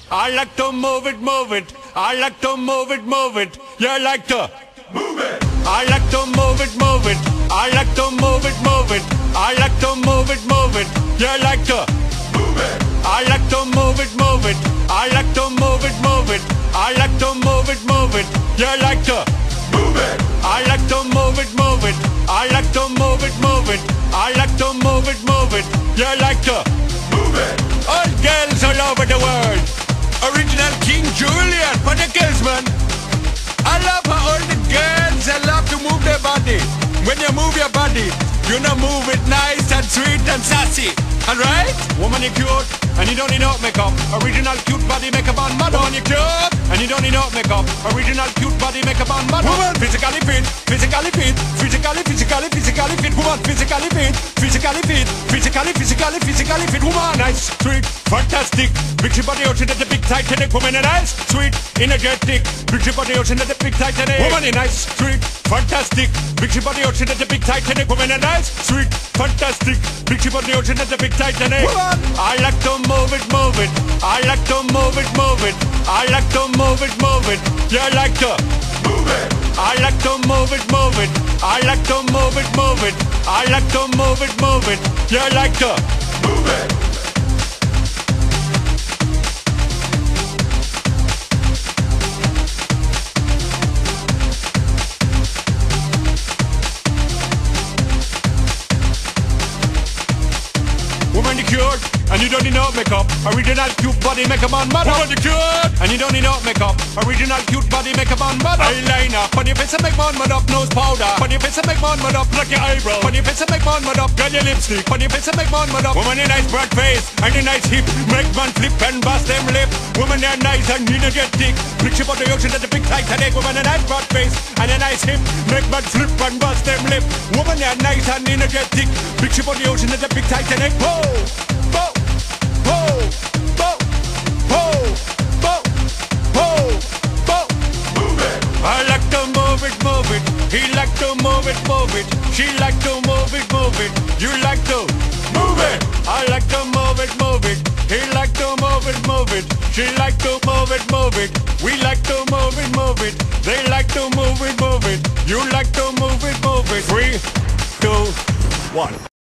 I like to move it, move it. I like to move it, move it. You like to move it. I like to move it, move it. I like to move it, move it. I like to move it, move it. You like to move it. I like to move it, move it. I like to move it, move it. I like to move it, move it. You like to move it. I like to move it, move it. I like to move it, move it. I like to move it, move it. You like to move it. All girls all over the world. Original King Julian for the girls, man. I love how all the girls they love to move their body. When you move your body, you know move it nice and sweet and sassy. Alright? Woman, you cute, and you don't need no makeup. Original cute body makeup on model. Woman, you cute, and you don't need no makeup. Original cute body makeup on model. Woman, physically fit, physically fit, physically fit. Woman, physically fit, physically fit, physically fit. Woman, nice, sweet, fantastic. Big body ocean at the big Titanic. Woman, nice, sweet, energetic. Big body ocean at the big Titanic. Woman, nice, sweet, fantastic. Big body ocean at the big Titanic. Woman, nice, sweet, fantastic. Big body ocean at the big Titanic. Woman, I like to move it, move it. I like to move it, move it. I like to move it, move it. You like to move it. I like to move it, move it. I like to move it, move it. I like to move it, move it. You like to move it. Woman, you cute, and you don't need no makeup. Original cute body makeup on model. Woman, you cute, and you don't need no makeup. Original cute body makeup on model. Eyeliner, on your face and make man mud up. Nose powder, on your face and make man mud up. Pluck your eyebrow, on your face and make man mud up. Girl, your lipstick, on your face and make man mud up. Woman, a nice broad face and a nice hip. Make man flip and bust them lip. Woman, they're nice and energetic. Picture about the ocean at the big Titanic. Woman, a nice broad face and a nice hip. Make man flip and bust them lip. Woman, they're nice and energetic. Picture about the ocean at the big Titanic. Whoa! I like to move it, move it. He like to move it, move it. She like to move it, move it. You like to move it. I like to move it, move it. He like to move it, move it. She like to move it, move it. We like to move it, move it. They like to move it, move it. You like to move it, move it. 3, 2, 1.